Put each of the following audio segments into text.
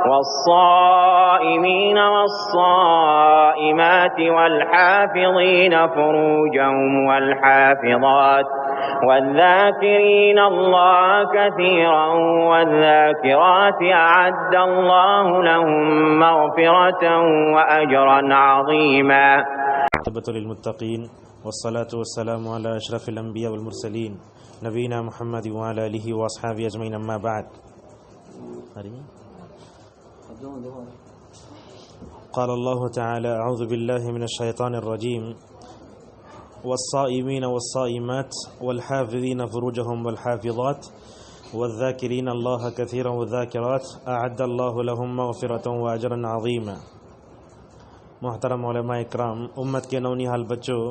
والصائمين والصائمات والحافظين فروجهم والحافظات والذاكرين الله كثيرا والذاكرات أعد الله لهم مغفرة وأجرا عظيما. عاقبۃ للمتقین والصلاة والسلام على اشرف الانبیاء والمرسلین نبینا محمد وعلى آلہ واصحابہ اجمعین، اما بعد. قال اللہ تعالی اعوذ باللہ من الشیطان الرجیم والصائمین والصائمات والحافظین فروجهم والحافظات والذاکرین اللہ کثیرا والذاکرات اعد اللہ لهم مغفرة واجرا عظیما. محترم علماء اکرام، امت کے نونہال بچوں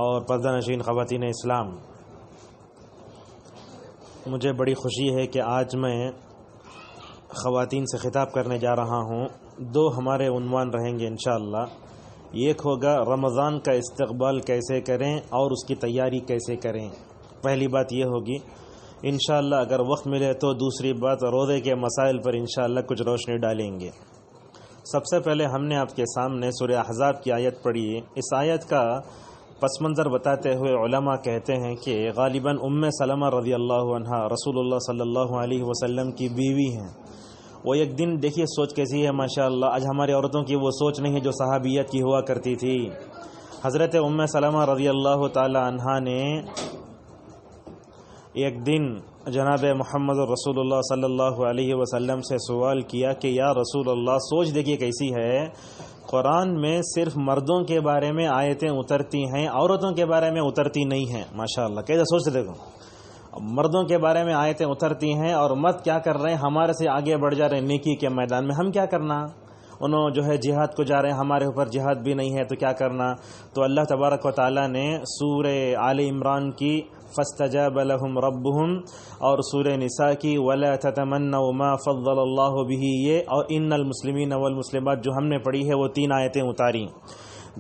اور پردہ نشین خواتین اسلام، مجھے بڑی خوشی ہے کہ آج میں خواتین سے خطاب کرنے جا رہا ہوں. دو ہمارے عنوان رہیں گے انشاءاللہ. ایک ہوگا رمضان کا استقبال کیسے کریں اور اس کی تیاری کیسے کریں. پہلی بات یہ ہوگی انشاءاللہ. اگر وقت ملے تو دوسری بات روزے کے مسائل پر انشاءاللہ کچھ روشنی ڈالیں گے. سب سے پہلے ہم نے آپ کے سامنے سورہ احزاب کی آیت پڑھی. اس آیت کا پس منظر بتاتے ہوئے علماء کہتے ہیں کہ غالباً سلمہ رضی اللہ عنہا رسول اللہ صلی اللہ علیہ وسلم کی بیوی ہیں. وہ ایک دن دیکھیے سوچ کیسی ہے ماشاءاللہ. آج ہماری عورتوں کی وہ سوچ نہیں جو صحابیت کی ہوا کرتی تھی. حضرت سلمہ رضی اللہ تعالی عنہا نے ایک دن جناب محمد رسول اللہ صلی اللہ علیہ وسلم سے سوال کیا کہ یا رسول اللہ، سوچ دیکھیے کیسی ہے، قرآن میں صرف مردوں کے بارے میں آیتیں اترتی ہیں، عورتوں کے بارے میں اترتی نہیں ہیں. ماشاءاللہ کیسے سوچتے دیکھو، مردوں کے بارے میں آیتیں اترتی ہیں اور مرد کیا کر رہے ہیں، ہمارے سے آگے بڑھ جا رہے ہیں نیکی کے میدان میں. ہم کیا کرنا، انہوں جو ہے جہاد کو جا رہے ہیں، ہمارے اوپر جہاد بھی نہیں ہے تو کیا کرنا. تو اللہ تبارک و تعالیٰ نے سورہ آل عمران کی فاستجاب لهم ربهم اور سورہ نساء کی ولا تتمنوا ما فضل اللہ به یہ اور ان المسلمین والمسلمات جو ہم نے پڑھی ہے وہ 3 آیتیں اتاری.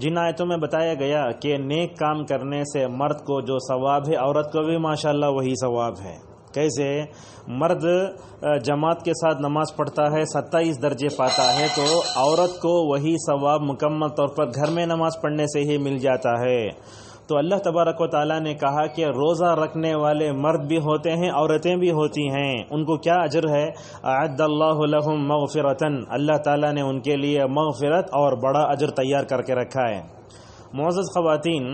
جن آیتوں میں بتایا گیا کہ نیک کام کرنے سے مرد کو جو ثواب ہے عورت کو بھی ماشاءاللہ وہی ثواب ہے. کیسے؟ مرد جماعت کے ساتھ نماز پڑھتا ہے 27 درجے پاتا ہے، تو عورت کو وہی ثواب مکمل طور پر گھر میں نماز پڑھنے سے ہی مل جاتا ہے. تو اللہ تبارک و تعالیٰ نے کہا کہ روزہ رکھنے والے مرد بھی ہوتے ہیں، عورتیں بھی ہوتی ہیں، ان کو کیا اجر ہے؟ اعد اللہ لهم مغفرتاً، اللہ تعالیٰ نے ان کے لیے مغفرت اور بڑا اجر تیار کر کے رکھا ہے. معزز خواتین،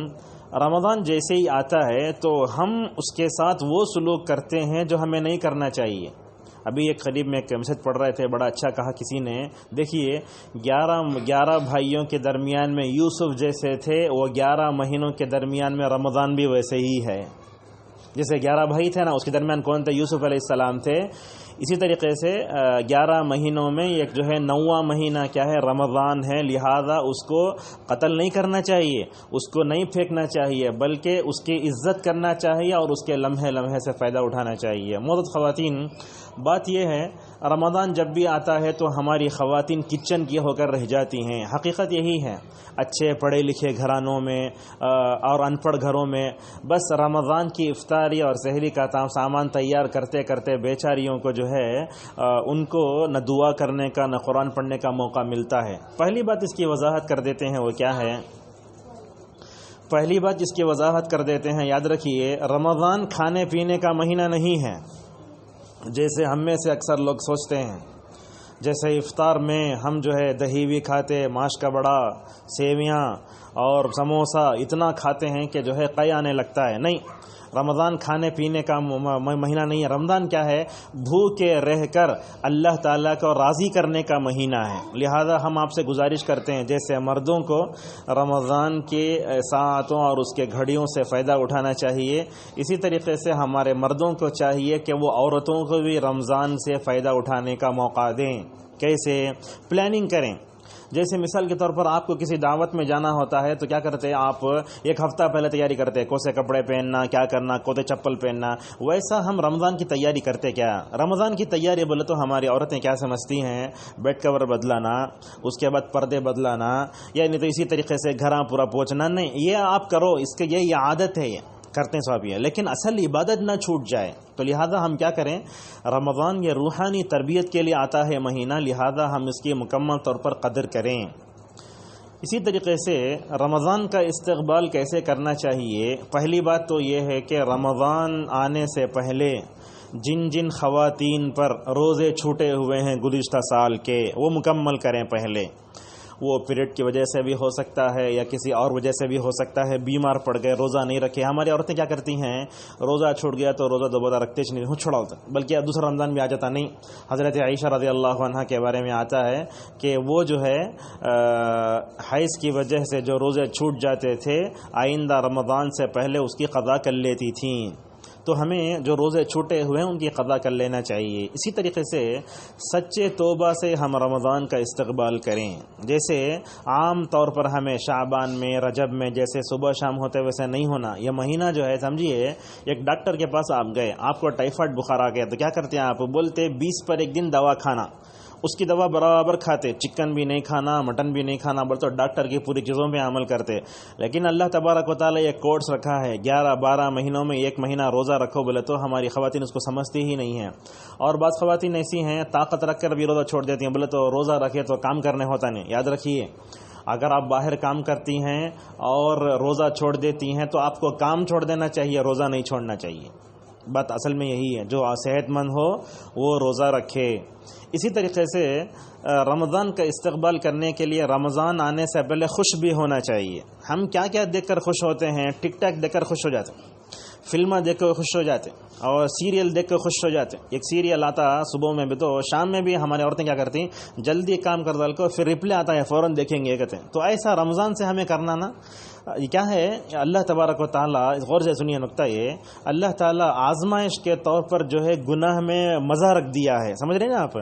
رمضان جیسے ہی آتا ہے تو ہم اس کے ساتھ وہ سلوک کرتے ہیں جو ہمیں نہیں کرنا چاہیے. ابھی ایک قریب میں ایک میسج پڑھ رہے تھے، بڑا اچھا کہا کسی نے. دیکھیے 11 بھائیوں کے درمیان میں یوسف جیسے تھے، وہ 11 مہینوں کے درمیان میں رمضان بھی ویسے ہی ہے. جیسے 11 بھائی تھے نا، اس کے درمیان کون تھے؟ یوسف علیہ السلام تھے. اسی طریقے سے 11 مہینوں میں ایک جو ہے 9واں مہینہ کیا ہے؟ رمضان ہے. لہذا اس کو قتل نہیں کرنا چاہیے، اس کو نہیں پھینکنا چاہیے، بلکہ اس کی عزت کرنا چاہیے اور اس کے لمحے لمحے سے فائدہ اٹھانا چاہیے. معزز خواتین، بات یہ ہے رمضان جب بھی آتا ہے تو ہماری خواتین کچن کی ہو کر رہ جاتی ہیں. حقیقت یہی ہے، اچھے پڑھے لکھے گھرانوں میں اور ان پڑھ گھروں میں بس رمضان کی افطاری اور سحری کا سامان تیار کرتے کرتے بیچاریوں کو جو ہے ان کو نہ دعا کرنے کا نہ قرآن پڑھنے کا موقع ملتا ہے. پہلی بات اس کی وضاحت کر دیتے ہیں، وہ کیا ہے؟ پہلی بات اس کی وضاحت کر دیتے ہیں، یاد رکھیے رمضان کھانے پینے کا مہینہ نہیں ہے جیسے ہم میں سے اکثر لوگ سوچتے ہیں. جیسے افطار میں ہم جو ہے دہی بھی کھاتے، ماش کا بڑا، سیویاں اور سموسا اتنا کھاتے ہیں کہ جو ہے قے آنے لگتا ہے. نہیں، رمضان کھانے پینے کا مہینہ نہیں ہے. رمضان کیا ہے؟ بھوکے رہ کر اللہ تعالیٰ کو راضی کرنے کا مہینہ ہے. لہذا ہم آپ سے گزارش کرتے ہیں جیسے مردوں کو رمضان کے ساعتوں اور اس کے گھڑیوں سے فائدہ اٹھانا چاہیے، اسی طریقے سے ہمارے مردوں کو چاہیے کہ وہ عورتوں کو بھی رمضان سے فائدہ اٹھانے کا موقع دیں. کیسے؟ پلاننگ کریں. جیسے مثال کے طور پر آپ کو کسی دعوت میں جانا ہوتا ہے تو کیا کرتے ہیں آپ؟ 1 ہفتہ پہلے تیاری کرتے ہیں، کون سے کپڑے پہننا، کیا کرنا، کوتے چپل پہننا. ویسا ہم رمضان کی تیاری کرتے کیا؟ رمضان کی تیاری بولے تو ہماری عورتیں کیا سمجھتی ہیں؟ بیڈ کور بدلانا، اس کے بعد پردے بدلانا، یا نہیں تو اسی طریقے سے گھراں پورا پوچھنا. نہیں، یہ آپ کرو، اس کے یہ عادت ہے. کرتے ہیں ثواب یہ، لیکن اصل عبادت نہ چھوٹ جائے. تو لہذا ہم کیا کریں، رمضان یہ روحانی تربیت کے لیے آتا ہے مہینہ، لہذا ہم اس کی مکمل طور پر قدر کریں. اسی طریقے سے رمضان کا استقبال کیسے کرنا چاہیے؟ پہلی بات تو یہ ہے کہ رمضان آنے سے پہلے جن جن خواتین پر روزے چھوٹے ہوئے ہیں گزشتہ سال کے، وہ مکمل کریں پہلے. وہ پیریڈ کی وجہ سے بھی ہو سکتا ہے یا کسی اور وجہ سے بھی ہو سکتا ہے، بیمار پڑ گئے، روزہ نہیں رکھے. ہماری عورتیں کیا کرتی ہیں، روزہ چھوٹ گیا تو روزہ دوبارہ رکھتے نہیں چھوڑا ہوتا، بلکہ دوسرا رمضان بھی آ جاتا. نہیں، حضرت عائشہ رضی اللہ عنہا کے بارے میں آتا ہے کہ وہ جو ہے حیض کی وجہ سے جو روزے چھوٹ جاتے تھے آئندہ رمضان سے پہلے اس کی قضا کر لیتی تھیں. تو ہمیں جو روزے چھوٹے ہوئے ہیں ان کی قضا کر لینا چاہیے. اسی طریقے سے سچے توبہ سے ہم رمضان کا استقبال کریں. جیسے عام طور پر ہمیں شعبان میں، رجب میں جیسے صبح شام ہوتے ویسے نہیں ہونا. یہ مہینہ جو ہے سمجھیے، ایک ڈاکٹر کے پاس آپ گئے، آپ کو ٹائیفائڈ بخار آ گیا تو کیا کرتے ہیں آپ، بولتے 20 پر ایک دن دوا کھانا. اس کی دوا برابر کھاتے، چکن بھی نہیں کھانا، مٹن بھی نہیں کھانا، بولتے ڈاکٹر کی پوری چیزوں پہ عمل کرتے. لیکن اللہ تبارک و تعالیٰ ایک کورس رکھا ہے، 11-12 مہینوں میں ایک مہینہ روزہ رکھو بولے تو ہماری خواتین اس کو سمجھتی ہی نہیں ہیں. اور بعض خواتین ایسی ہیں طاقت رکھ کر بھی روزہ چھوڑ دیتی ہیں، بولے تو روزہ رکھے تو کام کرنے ہوتا نہیں. یاد رکھیے، اگر آپ باہر کام کرتی ہیں اور روزہ چھوڑ دیتی ہیں تو آپ کو کام چھوڑ دینا چاہیے، روزہ نہیں چھوڑنا چاہیے. بات اصل میں یہی ہے، جو صحت مند ہو وہ روزہ رکھے. اسی طریقے سے رمضان کا استقبال کرنے کے لیے رمضان آنے سے پہلے خوش بھی ہونا چاہیے. ہم کیا کیا دیکھ کر خوش ہوتے ہیں، ٹک ٹاک دیکھ کر خوش ہو جاتے ہیں، فلمیں دیکھ کر خوش ہو جاتے ہیں، اور سیریل دیکھ کر خوش ہو جاتے ہیں. ایک سیریل آتا صبح میں بھی تو شام میں بھی ہماری عورتیں کیا کرتی ہیں، جلدی کام کر ڈال کو پھر ریپلے آتا ہے فوراً دیکھیں گے کہتے ہیں. تو ایسا رمضان سے ہمیں کرنا نا. یہ کیا ہے، اللہ تبارک و تعالیٰ، غور سے سنیے نکتہ یہ، اللہ تعالیٰ آزمائش کے طور پر جو ہے گناہ میں مزہ رکھ دیا ہے. سمجھ رہے ہیں نا آپ،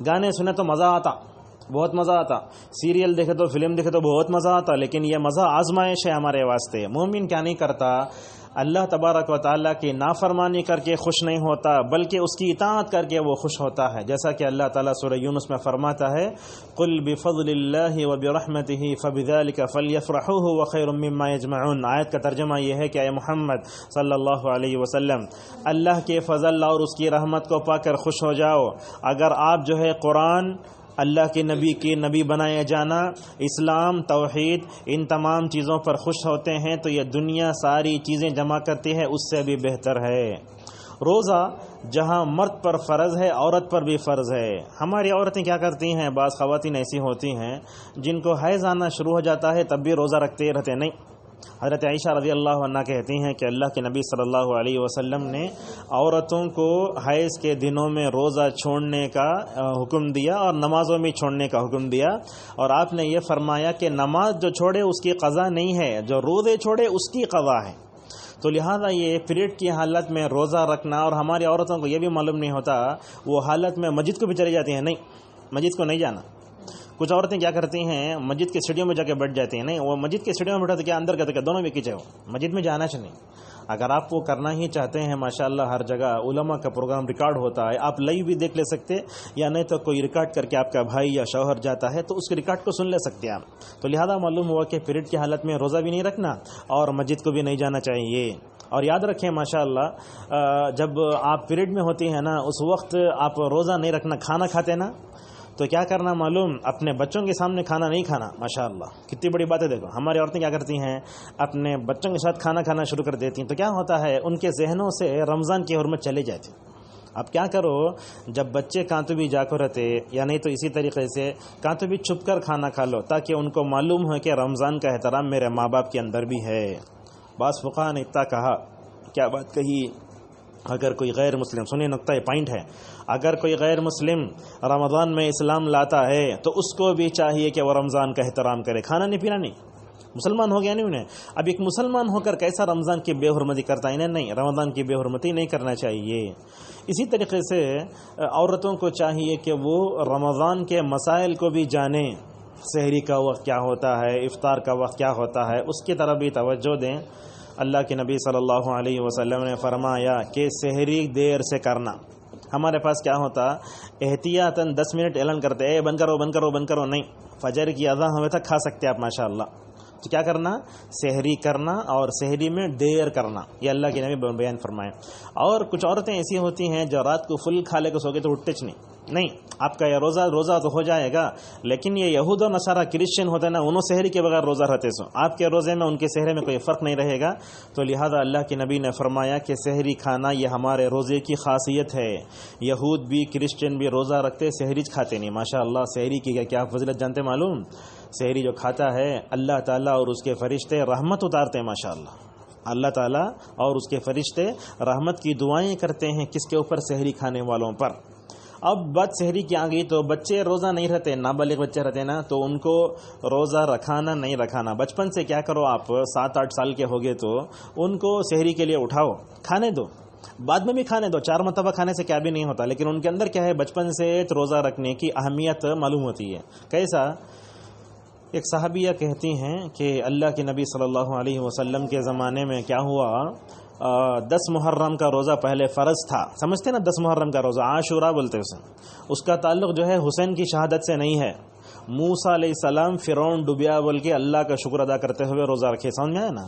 گانے سنے تو مزہ آتا، بہت مزہ آتا، سیریل دیکھے تو فلم دیکھے تو بہت مزہ آتا، لیکن یہ مزہ آزمائش ہے ہمارے واسطے. مومن کیا نہیں کرتا، اللہ تبارک و تعالیٰ کی نافرمانی کر کے خوش نہیں ہوتا بلکہ اس کی اطاعت کر کے وہ خوش ہوتا ہے. جیسا کہ اللہ تعالیٰ سورہ یونس میں فرماتا ہے، قل بفضل اللہ وبرحمتہ فبذلک فلیفرحوا وخیر مما یجمعون. آیت کا ترجمہ یہ ہے کہ اے محمد صلی اللہ علیہ وسلم، اللہ کے فضل اور اس کی رحمت کو پا کر خوش ہو جاؤ. اگر آپ جو ہے قرآن، اللہ کے نبی بنائے جانا، اسلام، توحید، ان تمام چیزوں پر خوش ہوتے ہیں تو یہ دنیا ساری چیزیں جمع کرتی ہے اس سے بھی بہتر ہے. روزہ جہاں مرد پر فرض ہے عورت پر بھی فرض ہے. ہماری عورتیں کیا کرتی ہیں، بعض خواتین ایسی ہوتی ہیں جن کو حیض آنا شروع ہو جاتا ہے تب بھی روزہ رکھتے رہتے. نہیں، حضرت عائشہ رضی اللہ عنہ کہتی ہیں کہ اللہ کے نبی صلی اللہ علیہ وسلم نے عورتوں کو حیض کے دنوں میں روزہ چھوڑنے کا حکم دیا اور نمازوں میں چھوڑنے کا حکم دیا. اور آپ نے یہ فرمایا کہ نماز جو چھوڑے اس کی قضا نہیں ہے، جو روزے چھوڑے اس کی قضا ہے. تو لہٰذا یہ پیریڈ کی حالت میں روزہ رکھنا، اور ہماری عورتوں کو یہ بھی معلوم نہیں ہوتا، وہ حالت میں مسجد کو بھی چلی جاتی ہیں. نہیں، مسجد کو نہیں جانا. کچھ عورتیں کیا کرتی ہیں، مسجد کے سیڑھیوں میں جا کے بیٹھ جاتی ہیں. نہیں، وہ مسجد کے سیڑھیوں میں بیٹھا تو کیا اندر کا دونوں بھی کیچے ہو، مسجد میں جانا چاہیے. اگر آپ وہ کرنا ہی چاہتے ہیں، ماشاءاللہ ہر جگہ علماء کا پروگرام ریکارڈ ہوتا ہے، آپ لائیو بھی دیکھ لے سکتے، یا نہیں تو کوئی ریکارڈ کر کے آپ کا بھائی یا شوہر جاتا ہے تو اس کے ریکارڈ کو سن لے سکتے ہیں آپ. تو لہذا معلوم ہوا کہ پیریڈ کی حالت میں روزہ بھی نہیں رکھنا اور مسجد کو بھی نہیں جانا چاہیے. اور یاد رکھیں ماشاءاللہ جب آپ پیریڈ میں ہوتی ہیں نا، اس وقت آپ روزہ نہیں رکھنا، کھانا کھاتے نا، تو کیا کرنا معلوم، اپنے بچوں کے سامنے کھانا نہیں کھانا. ماشاءاللہ کتنی بڑی بات ہے. دیکھو ہماری عورتیں کیا کرتی ہیں، اپنے بچوں کے ساتھ کھانا کھانا شروع کر دیتی ہیں. تو کیا ہوتا ہے، ان کے ذہنوں سے رمضان کی حرمت چلے جاتی. اب کیا کرو، جب بچے کہاں تو بھی جاگو رہتے، یا نہیں تو اسی طریقے سے کہاں تو بھی چھپ کر کھانا کھا لو، تاکہ ان کو معلوم ہو کہ رمضان کا احترام میرے ماں باپ کے اندر بھی ہے. بعض فقہاء نے اتنا کہا، کیا بات کہی، اگر کوئی غیر مسلم، سنیں نقطہ پوائنٹ ہے، اگر کوئی غیر مسلم رمضان میں اسلام لاتا ہے تو اس کو بھی چاہیے کہ وہ رمضان کا احترام کرے. کھانا نہیں پینا نہیں، مسلمان ہو گیا نہیں انہیں. اب ایک مسلمان ہو کر کیسا رمضان کی بے حرمتی کرتا ہے؟ نہیں، رمضان کی بے حرمتی نہیں کرنا چاہیے. اسی طریقے سے عورتوں کو چاہیے کہ وہ رمضان کے مسائل کو بھی جانیں. سحری کا وقت کیا ہوتا ہے، افطار کا وقت کیا ہوتا ہے، اس کی طرف بھی توجہ دیں. اللہ کے نبی صلی اللہ علیہ وسلم نے فرمایا کہ سحری دیر سے کرنا. ہمارے پاس کیا ہوتا، احتیاطاً 10 منٹ اعلان کرتے، بند کرو بند کرو بند کرو. نہیں، فجر کی اذان ہوئے تک کھا سکتے آپ ماشاءاللہ. تو کیا کرنا؟ سحری کرنا، اور سحری میں دیر کرنا، یہ اللہ کے نبی بیان فرمائے۔ اور کچھ عورتیں ایسی ہوتی ہیں جو رات کو فل کھا لے کے سو گئے تو اٹھتے نہیں، آپ کا یہ روزہ تو ہو جائے گا، لیکن یہ یہود و نصارہ کرسچن ہوتے ہیں نا، انہوں سحری کے بغیر روزہ رہتے سو، آپ کے روزے میں ان کے سحرے میں کوئی فرق نہیں رہے گا۔ تو لہذا اللہ کے نبی نے فرمایا کہ سحری کھانا یہ ہمارے روزے کی خاصیت ہے۔ یہود بھی کرسچن بھی روزہ رکھتے، سحری کھاتے نہیں۔ ماشاء اللہ، سحری کی کیا فضیلت جانتے معلوم؟ سحری جو کھاتا ہے اللہ تعالیٰ اور اس کے فرشتے رحمت اتارتے ہیں۔ ماشاء اللہ تعالیٰ اور اس کے فرشتے رحمت کی دعائیں کرتے ہیں کس کے اوپر؟ سحری کھانے والوں پر۔ اب بات سحری کی آ گئی تو بچے روزہ نہیں رہتے، نابالغ بچے رہتے نا، تو ان کو روزہ رکھانا نہیں رکھانا، بچپن سے کیا کرو آپ 7-8 سال کے ہو گئے تو ان کو سحری کے لیے اٹھاؤ، کھانے دو، بعد میں بھی کھانے دو، 4 مرتبہ کھانے سے کیا بھی نہیں ہوتا، لیکن ان کے اندر کیا ہے؟ بچپن سے روزہ رکھنے کی اہمیت معلوم ہوتی ہے۔ کیسا؟ ایک صحابیہ کہتی ہیں کہ اللہ کے نبی صلی اللہ علیہ وسلم کے زمانے میں کیا ہوا، 10 محرم کا روزہ پہلے فرض تھا، سمجھتے نا 10 محرم کا روزہ عاشورہ بولتے اسے، اس کا تعلق جو ہے حسین کی شہادت سے نہیں ہے۔ موسیٰ علیہ السلام فرعون ڈوبیا بول کے اللہ کا شکر ادا کرتے ہوئے روزہ رکھے، سمجھ میں آیا نا؟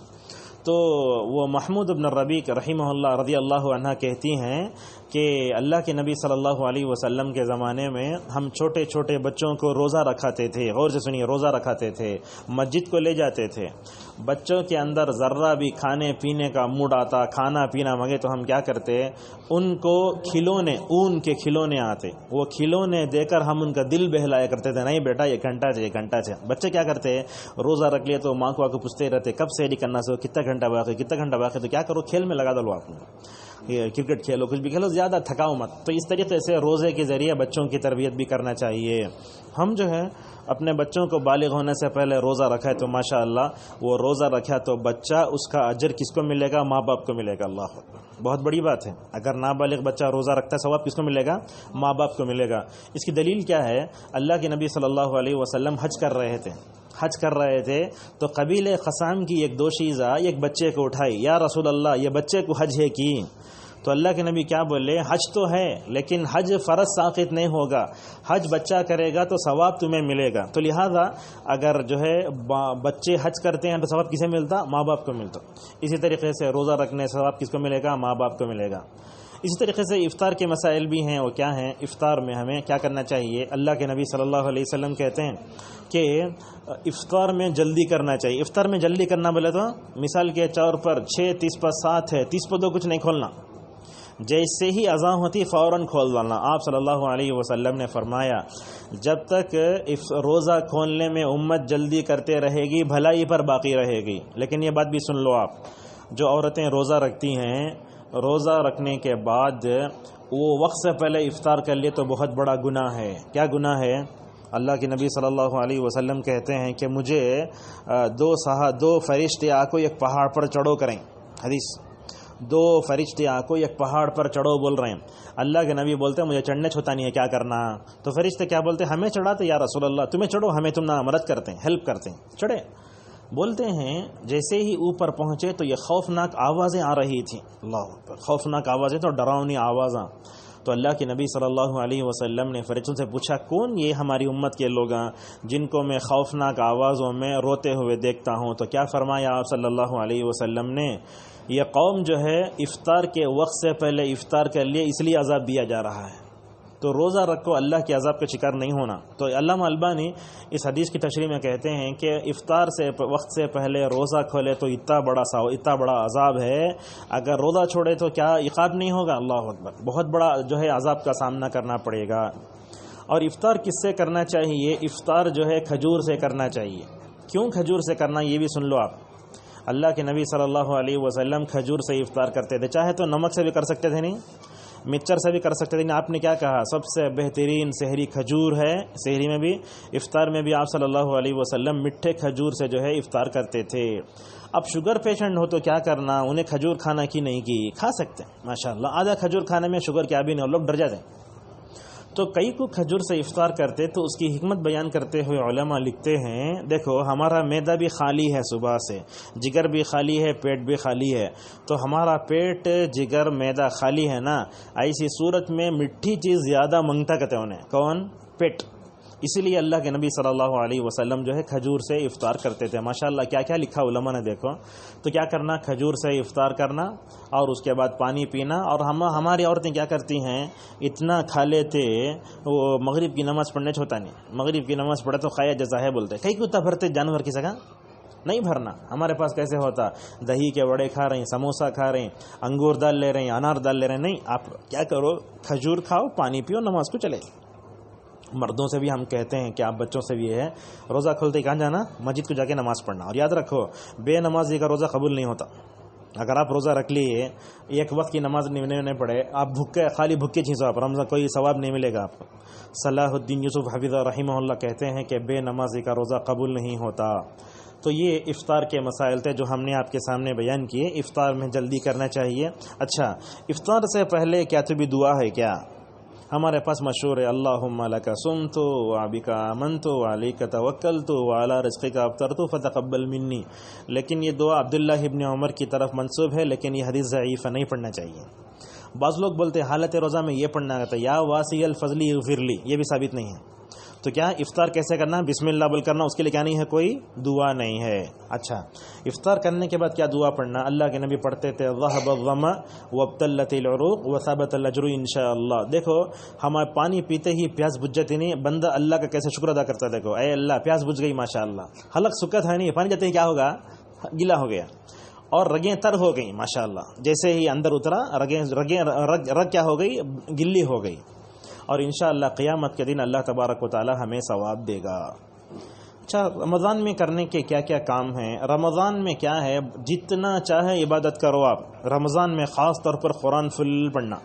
تو وہ محمود بن ربیع رحمہ اللہ رضی اللہ عنہ کہتی ہیں کہ اللہ کے نبی صلی اللہ علیہ وسلم کے زمانے میں ہم چھوٹے چھوٹے بچوں کو روزہ رکھاتے تھے، غور سے سنیے، روزہ رکھاتے تھے، مسجد کو لے جاتے تھے، بچوں کے اندر ذرہ بھی کھانے پینے کا موڈ آتا، کھانا پینا مانگے تو ہم کیا کرتے؟ ان کو کھلونے، اون کے کھلونے آتے، وہ کھلونے دے کر ہم ان کا دل بہلایا کرتے تھے، نہیں بیٹا یہ گھنٹہ سے بچے کیا کرتے؟ روزہ رکھ لیے تو ماں کو آ کے پوچھتے رہتے کب سحری کرنا سے، کتنا گھنٹہ باقی، تو کیا کرو؟ کھیل میں لگا دو آپ نے، یہ کرکٹ کھیلو، کچھ بھی کھیلو، زیادہ تھکاؤ مت۔ تو اس طریقے سے روزے کے ذریعے بچوں کی تربیت بھی کرنا چاہیے۔ ہم جو ہے اپنے بچوں کو بالغ ہونے سے پہلے روزہ رکھا ہے تو ماشاء اللہ وہ روزہ رکھا تو بچہ، اس کا اجر کس کو ملے گا؟ ماں باپ کو ملے گا۔ اللہ بہت بڑی بات ہے، اگر نابالغ بچہ روزہ رکھتا ہے ثواب کس کو ملے گا؟ ماں باپ کو ملے گا۔ اس کی دلیل کیا ہے؟ اللہ کے نبی صلی اللہ علیہ وسلم حج کر رہے تھے تو قبیل قسام کی ایک دوشیزہ ایک بچے کو اٹھائی، یا رسول اللہ یہ بچے کو حج ہے کی؟ تو اللہ کے نبی کیا بولے؟ حج تو ہے لیکن حج فرض ساقط نہیں ہوگا، حج بچہ کرے گا تو ثواب تمہیں ملے گا۔ تو لہذا اگر جو ہے بچے حج کرتے ہیں تو ثواب کسے ملتا؟ ماں باپ کو ملتا۔ اسی طریقے سے روزہ رکھنے سے ثواب کس کو ملے گا؟ ماں باپ کو ملے گا۔ اسی طریقے سے افطار کے مسائل بھی ہیں، وہ کیا ہیں؟ افطار میں ہمیں کیا کرنا چاہیے؟ اللہ کے نبی صلی اللہ علیہ وسلم کہتے ہیں کہ افطار میں جلدی کرنا چاہیے۔ افطار میں جلدی کرنا بولے تو مثال کے طور پر 6:30 ہے، 30 کچھ نہیں کھولنا، جیسے ہی اذان ہوتی فوراً کھول ڈالنا۔ آپ صلی اللہ علیہ وسلم نے فرمایا جب تک روزہ کھولنے میں امت جلدی کرتے رہے گی بھلائی پر باقی رہے گی۔ لیکن یہ بات بھی سن لو آپ، جو عورتیں روزہ رکھتی ہیں، روزہ رکھنے کے بعد وہ وقت سے پہلے افطار کر لیے تو بہت بڑا گناہ ہے۔ کیا گناہ ہے؟ اللہ کے نبی صلی اللہ علیہ وسلم کہتے ہیں کہ مجھے 2 فرشتے آ کو ایک پہاڑ پر چڑھو کریں، حدیث 2 فرشتے آ کو ایک پہاڑ پر چڑھو بول رہے ہیں۔ اللہ کے نبی بولتے ہیں مجھے چڑھنے چھوتا نہیں ہے، کیا کرنا؟ تو فرشتے کیا بولتے ہیں؟ ہمیں چڑھاتے یا رسول اللہ، تمہیں چڑھو، ہمیں تم نہ مدد کرتے ہیں، ہیلپ کرتے ہیں، چڑھے۔ بولتے ہیں جیسے ہی اوپر پہنچے تو یہ خوفناک آوازیں آ رہی تھیں، اللہ اکبر، خوفناک آوازیں تو ڈراؤنی آوازاں۔ تو اللہ کے نبی صلی اللہ علیہ وسلم نے فرشتوں سے پوچھا کون یہ ہماری امت کے لوگ ہیں جن کو میں خوفناک آوازوں میں روتے ہوئے دیکھتا ہوں؟ تو کیا فرمایا آپ صلی اللہ علیہ وسلم نے؟ یہ قوم جو ہے افطار کے وقت سے پہلے افطار کر لیے اس لیے عذاب دیا جا رہا ہے۔ تو روزہ رکھو، اللہ کے عذاب کا شکار نہیں ہونا۔ تو علامہ البانی اس حدیث کی تشریح میں کہتے ہیں کہ افطار سے وقت سے پہلے روزہ کھولے تو اتنا بڑا عذاب ہے، اگر روزہ چھوڑے تو کیا عقاب نہیں ہوگا؟ اللہ اکبر، بہت بڑا جو ہے عذاب کا سامنا کرنا پڑے گا۔ اور افطار کس سے کرنا چاہیے؟ افطار جو ہے کھجور سے کرنا چاہیے۔ کیوں کھجور سے کرنا یہ بھی سن لو آپ۔ اللہ کے نبی صلی اللہ علیہ وسلم کھجور سے افطار کرتے تھے، چاہے تو نمک سے بھی کر سکتے تھے، نہیں مکسچر سے بھی کر سکتے تھے۔ آپ نے کیا کہا؟ سب سے بہترین سحری کھجور ہے، سحری میں بھی افطار میں بھی آپ صلی اللہ علیہ وسلم میٹھے کھجور سے جو ہے افطار کرتے تھے۔ اب شوگر پیشنٹ ہو تو کیا کرنا؟ انہیں کھجور کھانا کی نہیں کی، کھا سکتے ہیں ماشاءاللہ، آدھا کھجور کھانے میں شوگر کیا بھی نہیں، لوگ ڈر جاتے ہیں۔ تو کئی کو کھجور سے افطار کرتے تو اس کی حکمت بیان کرتے ہوئے علماء لکھتے ہیں دیکھو ہمارا معدہ بھی خالی ہے، صبح سے جگر بھی خالی ہے، پیٹ بھی خالی ہے، تو ہمارا پیٹ جگر معدہ خالی ہے نا، ایسی صورت میں میٹھی چیز زیادہ منگتا کہتے انہیں، کون؟ پیٹ۔ اسی لیے اللہ کے نبی صلی اللہ علیہ وسلم جو ہے کھجور سے افطار کرتے تھے. ماشاءاللہ کیا کیا لکھا علماء نے دیکھو. تو کیا کرنا, کھجور سے افطار کرنا اور اس کے بعد پانی پینا. اور ہماری عورتیں کیا کرتی ہیں, اتنا کھا لیتے, وہ مغرب کی نماز پڑھنے سے ہوتا نہیں, مغرب کی نماز پڑھے تو کھایا جیسا ہے بولتے, کئی کتا بھرتے جانور کی جگہ نہیں بھرنا. ہمارے پاس کیسے ہوتا, دہی کے وڑے کھا رہے ہیں, سموسا کھا رہے ہیں, انگور دال لے رہے ہیں, انار دال لے رہے ہیں. نہیں, آپ کیا کرو, کھجور کھاؤ, پانی پیو, نماز کو چلے. مردوں سے بھی ہم کہتے ہیں کہ آپ بچوں سے بھی ہے, روزہ کھولتے کہاں جانا, مسجد کو جا کے نماز پڑھنا. اور یاد رکھو, بے نمازی کا روزہ قبول نہیں ہوتا. اگر آپ روزہ رکھ لیے, ایک وقت کی نماز نہیں پڑھے, آپ بھوکے, خالی بھوکے چیزوں آپ رمضان, کوئی ثواب نہیں ملے گا آپ کو. صلاح الدین یوسف حفیظہ رحمہ اللہ کہتے ہیں کہ بے نمازی کا روزہ قبول نہیں ہوتا. تو یہ افطار کے مسائل تھے جو ہم نے آپ کے سامنے بیان کیے. افطار میں جلدی کرنا چاہیے. اچھا, افطار سے پہلے کیا تو بھی دعا ہے کیا؟ ہمارے پاس مشہور ہے, اللہم لک صمت وبک آمنت وعلیک توکلت وعلی رزقک افطرت فتقبل منی. لیکن یہ دعا عبداللہ ابن عمر کی طرف منسوب ہے, لیکن یہ حدیث ضعیف ہے, نہیں پڑھنا چاہیے. بعض لوگ بولتے ہیں حالت روزہ میں یہ پڑھنا ہے, یا واسی الفضلی اغفر لی, یہ بھی ثابت نہیں ہے. تو کیا افطار کیسے کرنا, بسم اللہ بول کرنا, اس کے لیے کیا نہیں ہے, کوئی دعا نہیں ہے. اچھا, افطار کرنے کے بعد کیا دعا پڑھنا؟ اللہ کے نبی پڑھتے تھے ذهب الظمأ وابتلت العروق وثبت الاجر انشاءاللہ. دیکھو, ہمارے پانی پیتے ہی پیاس بجھ جاتی نہیں, بندہ اللہ کا کیسے شکر ادا کرتا ہے. دیکھو, اے اللہ پیاس بجھ گئی ماشاءاللہ, حلق سکت ہے نہیں, پانی جاتے ہی کیا ہوگا, گیلا ہو گیا, اور رگیں تر ہو گئی ماشاءاللہ. جیسے ہی اندر اترا رگ کیا ہو گئی, گلی ہو گئی. اور انشاءاللہ قیامت کے دن اللہ تبارک و تعالی ہمیں ثواب دے گا. اچھا, رمضان میں کرنے کے کیا کیا کام ہیں؟ رمضان میں کیا ہے, جتنا چاہے عبادت کرو آپ. رمضان میں خاص طور پر قرآن فل پڑھنا,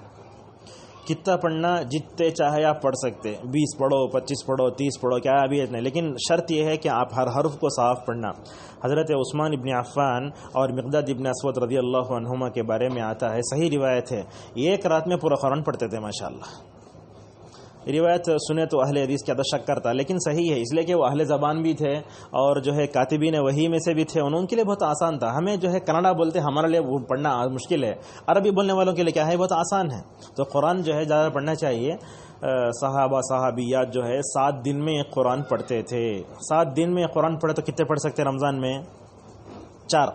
کتنا پڑھنا, جتنے چاہے آپ پڑھ سکتے, 20 پڑھو, 25 پڑھو, 30 پڑھو, کیا ابھی نہیں, لیکن شرط یہ ہے کہ آپ ہر حرف کو صاف پڑھنا. حضرت عثمان ابن عفان اور مقداد ابن اسود رضی اللہ عنہما کے بارے میں آتا ہے, صحیح روایت ہے, ایک رات میں پورا قرآن پڑھتے تھے ماشاءاللہ. روایت سنے تو اہل حدیث کیا تو شک کرتا, لیکن صحیح ہے, اس لیے کہ وہ اہل زبان بھی تھے اور جو ہے کاتبین وحی میں سے بھی تھے. ان کے لیے بہت آسان تھا. ہمیں جو ہے کنڑا بولتے, ہمارے لیے وہ پڑھنا مشکل ہے. عربی بولنے والوں کے لیے کیا ہے, بہت آسان ہے. تو قرآن جو ہے زیادہ پڑھنا چاہیے. صحابہ صحابیات جو ہے 7 دن میں قرآن پڑھتے تھے. 7 دن میں قرآن پڑھے تو کتنے پڑھ سکتے رمضان میں؟ 4,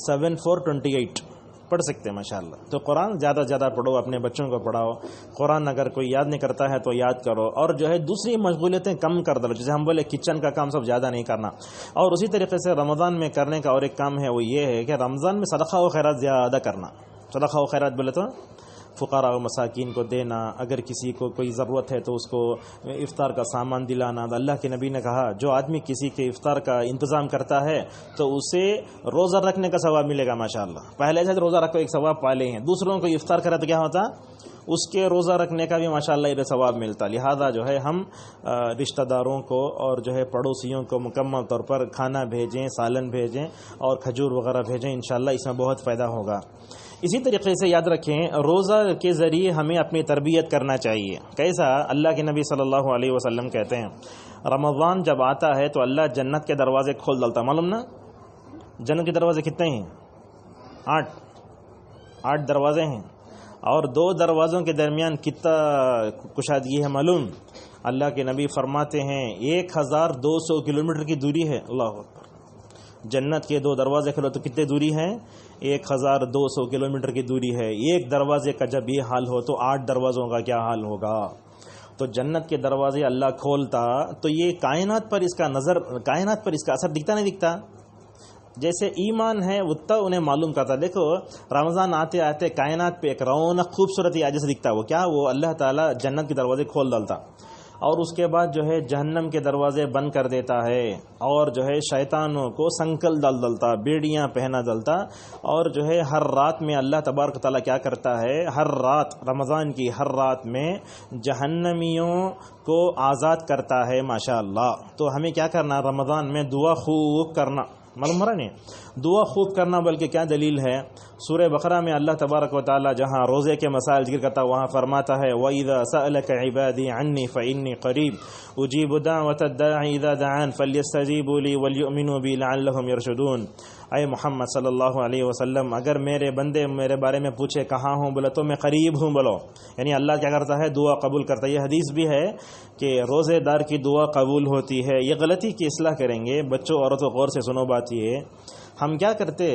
7 4 28 پڑھ سکتے ہیں ماشاءاللہ. تو قرآن زیادہ زیادہ پڑھو, اپنے بچوں کو پڑھاؤ. قرآن اگر کوئی یاد نہیں کرتا ہے تو یاد کرو, اور جو ہے دوسری مشغولیتیں کم کر دو. جیسے ہم بولے کچن کا کام سب زیادہ نہیں کرنا. اور اسی طریقے سے رمضان میں کرنے کا اور ایک کام ہے, وہ یہ ہے کہ رمضان میں صدقہ و خیرات زیادہ کرنا. صدقہ و خیرات بولے تو فقراء و مساکین کو دینا, اگر کسی کو کوئی ضرورت ہے تو اس کو افطار کا سامان دلانا. اللہ کے نبی نے کہا, جو آدمی کسی کے افطار کا انتظام کرتا ہے تو اسے روزہ رکھنے کا ثواب ملے گا ماشاءاللہ. پہلے سے روزہ رکھو ایک ثواب پالے ہیں, دوسروں کو افطار کرے تو کیا ہوتا, اس کے روزہ رکھنے کا بھی ماشاءاللہ یہ ثواب ملتا. لہذا جو ہے ہم رشتہ داروں کو اور جو ہے پڑوسیوں کو مکمل طور پر کھانا بھیجیں, سالن بھیجیں اور کھجور وغیرہ بھیجیں, انشاءاللہ اس میں بہت فائدہ ہوگا. اسی طریقے سے یاد رکھیں, روزہ کے ذریعے ہمیں اپنی تربیت کرنا چاہیے. کیسا؟ اللہ کے نبی صلی اللہ علیہ وسلم کہتے ہیں, رمضان جب آتا ہے تو اللہ جنت کے دروازے کھول ڈالتا. معلوم نا جنت کے دروازے کتنے ہیں؟ 8 دروازے ہیں, اور 2 دروازوں کے درمیان کتنا کشادگی ہے معلوم؟ اللہ کے نبی فرماتے ہیں 1200 کلومیٹر کی دوری ہے. اللہ اکبر. جنت کے 2 دروازے کھولو تو کتنے دوری ہے؟ 1200 کلومیٹر کی دوری ہے. ایک دروازے کا جب یہ حال ہو تو 8 دروازوں کا کیا حال ہوگا؟ تو جنت کے دروازے اللہ کھولتا تو یہ کائنات پر اس کا اثر دکھتا نہیں دکھتا؟ جیسے ایمان ہے اتنا انہیں معلوم کرتا. دیکھو رمضان آتے آتے کائنات پہ ایک رونق خوبصورتی جیسے دکھتا, وہ کیا, وہ اللہ تعالیٰ جنت کے دروازے کھول ڈالتا, اور اس کے بعد جو ہے جہنم کے دروازے بند کر دیتا ہے, اور جو ہے شیطانوں کو سنکل ڈال ڈالتا, بیڑیاں پہنا ڈالتا. اور جو ہے ہر رات میں اللہ تبارک تعالیٰ کیا کرتا ہے, ہر رات, رمضان کی ہر رات میں جہنمیوں کو آزاد کرتا ہے ماشاءاللہ. تو ہمیں کیا کرنا, رمضان میں دعا خوب کرنا. معلوم رہا نہیں, دعا خوب کرنا, بلکہ کیا دلیل ہے, سورہ بقرہ میں اللہ تبارک و تعالی جہاں روزے کے مسائل ذکر کرتا وہاں فرماتا ہے وَإِذَا سَأَلَكَ عِبَادِي عَنِّي فَإِنِّي قَرِيبٌ أُجِيبُ دَعْوَةَ الدَّاعِ إِذَا دَعَانِ فَلْيَسْتَجِيبُوا لِي وَلْيُؤْمِنُوا بِي لَعَلَّهُمْ يَرْشُدُونَ. اے محمد صلی اللہ علیہ وسلم, اگر میرے بندے میرے بارے میں پوچھے کہاں ہوں, بولے تو میں قریب ہوں بولو. یعنی اللہ کیا کرتا ہے, دعا قبول کرتا ہے. یہ حدیث بھی ہے کہ روزے دار کی دعا قبول ہوتی ہے، یہ غلطی کی اصلاح کریں گے۔ بچوں عورتوں غور سے سنو بات یہ، ہم کیا کرتے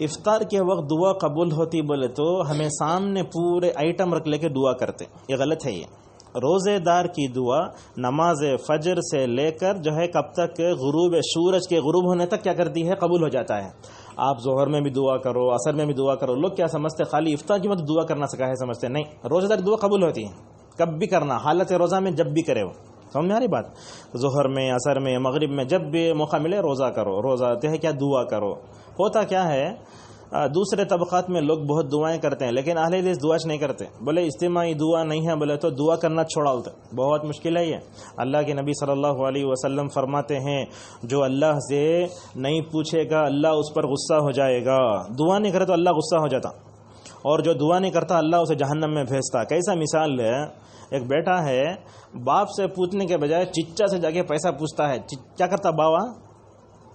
افطار کے وقت دعا قبول ہوتی بولے تو ہمیں سامنے پورے آئٹم رکھ لے کے دعا کرتے، یہ غلط ہے۔ یہ روزے دار کی دعا نماز فجر سے لے کر جو ہے کب تک، غروب سورج کے غروب ہونے تک کیا کرتی ہے، قبول ہو جاتا ہے۔ آپ ظہر میں بھی دعا کرو، عصر میں بھی دعا کرو، لوگ کیا سمجھتے خالی افطار کی وقت دعا کرنا سکھا ہے، سمجھتے نہیں، روزے دار دعا قبول ہوتی ہے، کب بھی کرنا، حالت روزہ میں جب بھی کرے وہ، سمجھ میں آ رہی بات، ظہر میں، عصر میں، مغرب میں، جب بھی موقع ملے روزہ کرو، روزہ ہے کیا دعا کرو۔ ہوتا کیا ہے دوسرے طبقات میں لوگ بہت دعائیں کرتے ہیں لیکن اہل حدیث دعا نہیں کرتے، بولے اجتماعی دعا نہیں ہے بولے تو دعا کرنا چھوڑا ہوتا، بہت مشکل ہے یہ۔ اللہ کے نبی صلی اللہ علیہ وسلم فرماتے ہیں جو اللہ سے نہیں پوچھے گا اللہ اس پر غصہ ہو جائے گا، دعا نہیں کرے تو اللہ غصہ ہو جاتا، اور جو دعا نہیں کرتا اللہ اسے جہنم میں بھیجتا۔ کیسا مثال ہے، ایک بیٹا ہے باپ سے پوچھنے کے بجائے چچا سے جا کے پیسہ پوچھتا ہے، کیا کرتا باوا،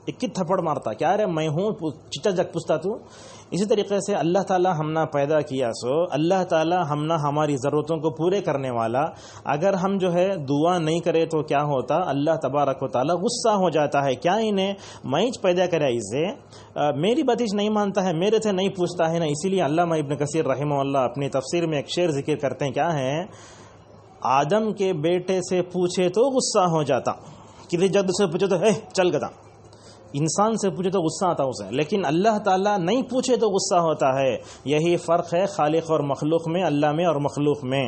ایک تھپڑ مارتا، کیا رے میں ہوں، چچا جگ پوچھتا تو۔ اسی طریقے سے اللہ تعالی ہم نے پیدا کیا سو اللہ تعالی ہم نے ہماری ضرورتوں کو پورے کرنے والا، اگر ہم جو ہے دعا نہیں کرے تو کیا ہوتا، اللہ تبارک و تعالی غصہ ہو جاتا ہے، کیا انہیں میں پیدا کرا اسے، میری باتیش نہیں مانتا ہے، میرے سے نہیں پوچھتا ہے نا۔ اسی لیے علامہ ابن کثیر رحمہ اللہ اپنی تفسیر میں ایک شعر ذکر کرتے ہیں، کیا ہے، آدم کے بیٹے سے پوچھے تو غصہ ہو جاتا، کسی جد سے پوچھے تو چل گدا، انسان سے پوچھے تو غصہ آتا اسے، لیکن اللہ تعالیٰ نہیں پوچھے تو غصہ ہوتا ہے۔ یہی فرق ہے خالق اور مخلوق میں، اللہ میں اور مخلوق میں۔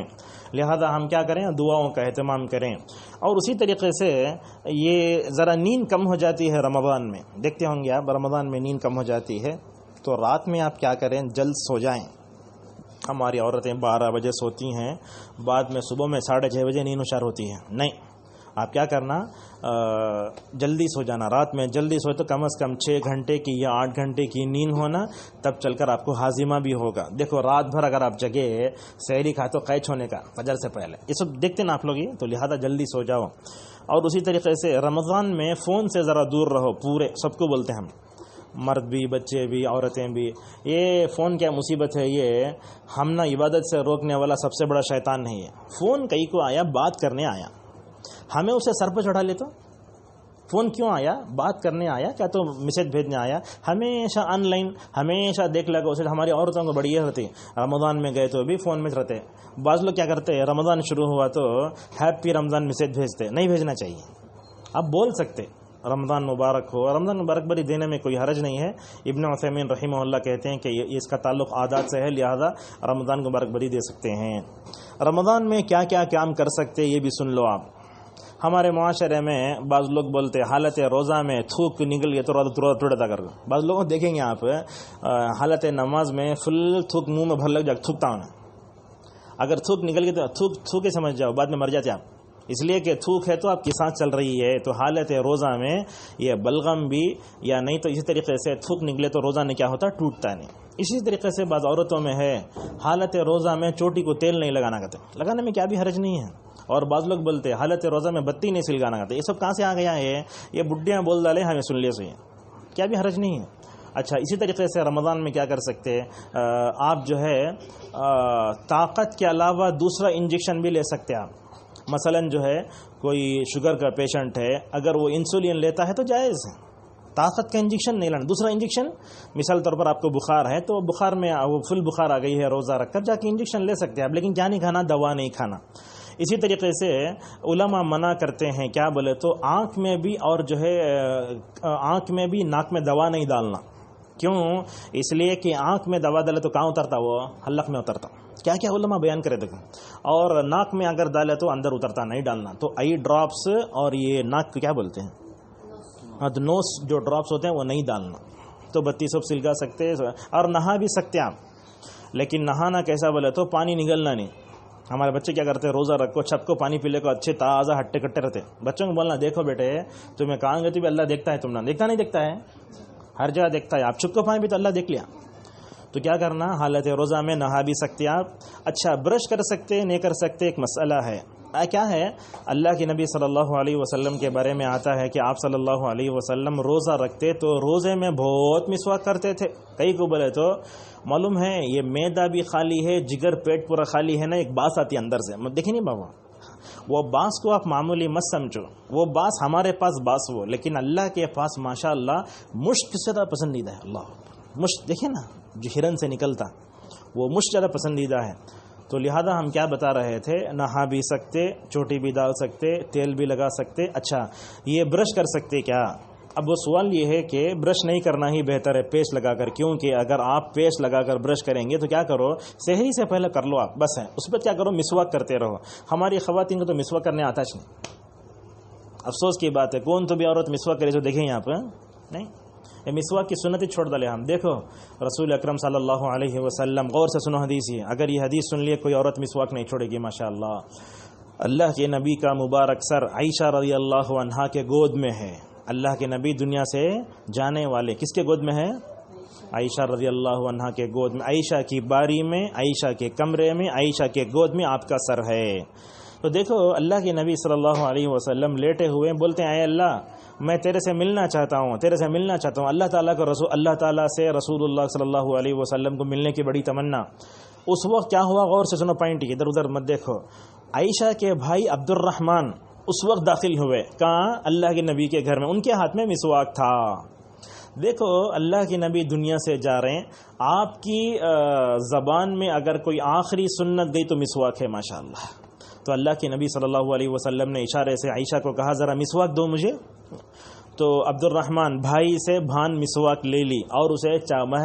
لہذا ہم کیا کریں، دعاؤں کا اہتمام کریں۔ اور اسی طریقے سے یہ ذرا نیند کم ہو جاتی ہے رمضان میں، دیکھتے ہوں گے آپ رمضان میں نیند کم ہو جاتی ہے تو رات میں آپ کیا کریں، جلد سو جائیں۔ ہماری عورتیں 12 بجے سوتی ہیں، بعد میں صبح میں 6:30 بجے نیند ہوشار ہوتی ہے، نہیں، آپ کیا کرنا، جلدی سو جانا، رات میں جلدی سوئے تو کم از کم 6 گھنٹے کی یا 8 گھنٹے کی نیند ہونا، تب چل کر آپ کو ہاضمہ بھی ہوگا۔ دیکھو رات بھر اگر آپ جگے سحری کھا تو قیچ ہونے کا فجر سے پہلے، یہ سب دیکھتے نا آپ لوگ، یہ تو لہذا جلدی سو جاؤ۔ اور اسی طریقے سے رمضان میں فون سے ذرا دور رہو، پورے سب کو بولتے ہیں ہم، مرد بھی، بچے بھی، عورتیں بھی۔ یہ فون کیا مصیبت ہے، یہ ہم نہ عبادت سے روکنے والا سب سے بڑا شیطان ہے۔ یہ فون کئی کو آیا بات کرنے آیا، ہمیں اسے سر پہ چڑھا لیتا، فون کیوں آیا، بات کرنے آیا کیا تو میسج بھیجنے آیا، ہمیشہ آن لائن، ہمیشہ دیکھ لگا اسے۔ ہماری عورتوں کو بڑی یہ ہوتی، رمضان میں گئے تو بھی فون میں رہتے۔ بعض لوگ کیا کرتے ہیں، رمضان شروع ہوا تو ہیپی رمضان میسج بھیجتے، نہیں بھیجنا چاہیے، آپ بول سکتے رمضان مبارک ہو، رمضان مبارک بری دینے میں کوئی حرج نہیں ہے۔ ابن عثیمین رحمہ اللہ کہتے ہیں کہ اس کا تعلق عادات سے ہے، لہذا رمضان مبارک بری دے سکتے ہیں۔ رمضان میں کیا کیا کام کر سکتے یہ بھی سن لو آپ۔ ہمارے معاشرے میں بعض لوگ بولتے حالت روزہ میں تھوک نکل گیا تو روزہ ٹوٹا کر، بعض لوگوں دیکھیں گے آپ حالت نماز میں فل تھوک منہ میں بھر لگ جا تھوکتا ہوں، اگر تھوک نکل گئی تو تھوک ہی سمجھ جاؤ، بعد میں مر جاتے آپ، اس لیے کہ تھوک ہے تو آپ کی سانس چل رہی ہے، تو حالت روزہ میں یہ بلغم بھی یا نہیں تو اسی طریقے سے تھوک نکلے تو روزہ نہیں کیا ہوتا، ٹوٹتا نہیں۔ اسی طریقے سے بعض عورتوں میں ہے حالت روزہ میں چوٹی کو تیل نہیں لگانا کہتے، لگانے میں کیا بھی حرج نہیں ہے۔ اور بعض لوگ بولتے حالت روزہ میں بتی نہیں سلگانا کہتے، یہ سب کہاں سے آ گیا ہے، یہ بڈھیاں بول ڈالے ہمیں سن لیے سے، کیا بھی حرج نہیں ہے۔ اچھا اسی طریقے سے رمضان میں کیا کر سکتے، آپ جو ہے طاقت کے علاوہ دوسرا انجیکشن بھی لے سکتے آپ۔ مثلا جو ہے کوئی شوگر کا پیشنٹ ہے، اگر وہ انسولین لیتا ہے تو جائز ہے، طاقت کا انجیکشن نہیں لینا، دوسرا انجیکشن، مثال طور پر آپ کو بخار ہے تو بخار میں وہ فل بخار آ گئی ہے، روزہ رکھ کر جا کے انجیکشن لے سکتے ہیں آپ، لیکن کیا نہیں کھانا، دوا نہیں کھانا۔ اسی طریقے سے علماء منع کرتے ہیں، کیا بولے تو آنکھ میں بھی اور جو ہے آنکھ میں بھی ناک میں دوا نہیں ڈالنا، کیوں، اس لیے کہ آنکھ میں دوا ڈالے تو کہاں اترتا، وہ حلق میں اترتا، کیا کیا علماء بیان کرے دیکھو، اور ناک میں اگر ڈالے تو اندر اترتا، نہیں ڈالنا۔ تو آئی ڈراپس اور یہ ناک کیا بولتے ہیں، نوز جو ڈراپس ہوتے ہیں وہ نہیں ڈالنا۔ تو بتی سب سلگا سکتے اور نہا بھی سکتے آپ، لیکن نہانا کیسا بولے تو پانی نگلنا نہیں۔ ہمارے بچے کیا کرتے ہیں، روزہ رکھو چھپ کو پانی پی لے کو، اچھے تازہ ہٹے کٹے رہتے، بچوں کو بولنا دیکھو بیٹے تمہیں کہاں گے تو بھی اللہ دیکھتا ہے، تم نہ دیکھتا نہیں دیکھتا ہے، ہر جگہ دیکھتا ہے، آپ چھپ کو پانی بھی تو اللہ دیکھ لیا۔ تو کیا کرنا، حالت روزہ میں نہا بھی سکتے آپ۔ اچھا برش کر سکتے نہیں کر سکتے ایک مسئلہ ہے، کیا ہے، اللہ کے نبی صلی اللہ علیہ وسلم کے بارے میں آتا ہے کہ آپ صلی اللہ علیہ وسلم روزہ رکھتے تو روزے میں بہت مسواک کرتے تھے۔ کئی کو بولے تو معلوم ہے یہ معدہ بھی خالی ہے، جگر پیٹ پورا خالی ہے نا، ایک بات آتی ہے اندر سے، دیکھیں نہیں بابا، وہ بانس کو آپ معمولی مت سمجھو، وہ بانس ہمارے پاس بانس وہ، لیکن اللہ کے پاس ماشاءاللہ مشت کس زیادہ پسندیدہ ہے. اللہ مشت دیکھیں نا جو ہرن سے نکلتا، وہ مشت زیادہ پسندیدہ ہے. تو لہذا ہم کیا بتا رہے تھے، نہا بھی سکتے، چوٹی بھی ڈال سکتے، تیل بھی لگا سکتے. اچھا یہ برش کر سکتے کیا؟ اب وہ سوال یہ ہے کہ برش نہیں کرنا ہی بہتر ہے پیسٹ لگا کر، کیونکہ اگر آپ پیسٹ لگا کر برش کریں گے تو کیا کرو، سحری سے پہلے کر لو آپ، بس ہے اس پہ کیا کرو، مسواک کرتے رہو. ہماری خواتین کو تو مسواک کرنے آتا ہی نہیں. افسوس کی بات ہے، کون تو بھی عورت مسواک کرے جو دیکھیں یہاں پہ نہیں. یہ مسواک کی سنت ہی چھوڑ ڈالے ہم. دیکھو رسول اکرم صلی اللہ علیہ وسلم، غور سے سنو حدیث ہی، اگر یہ حدیث سن لیے کوئی عورت مسواک نہیں چھوڑے گی ماشاءاللہ. اللہ کے نبی کا مبارک سر عائشہ رضی اللہ عنہا کے گود میں ہے. اللہ کے نبی دنیا سے جانے والے کس کے گود میں ہے؟ عائشہ رضی اللہ عنہا کے گود میں، عائشہ کی باری میں، عائشہ کے کمرے میں، عائشہ کے گود میں آپ کا سر ہے. تو دیکھو اللہ کے نبی صلی اللہ علیہ وسلم لیٹے ہوئے بولتے ہیں، اے اللہ میں تیرے سے ملنا چاہتا ہوں، تیرے سے ملنا چاہتا ہوں. اللہ تعالیٰ کو اللہ تعالیٰ سے رسول اللہ صلی اللہ علیہ وسلم کو ملنے کی بڑی تمنا. اس وقت کیا ہوا، غور سے سنو پوائنٹ، ادھر ادھر مت دیکھو. عائشہ کے بھائی عبد الرحمن اس وقت داخل ہوئے کہاں، اللہ کے نبی کے گھر میں. ان کے ہاتھ میں مسواک تھا. دیکھو اللہ کے نبی دنیا سے جا رہے ہیں، آپ کی زبان میں اگر کوئی آخری سنت گئی تو مسواک ہے ماشاءاللہ. تو اللہ کے نبی صلی اللہ علیہ وسلم نے اشارے سے عائشہ کو کہا ذرا مسواک دو مجھے. تو عبد الرحمن بھائی سے بھان مسواک لے لی اور اسے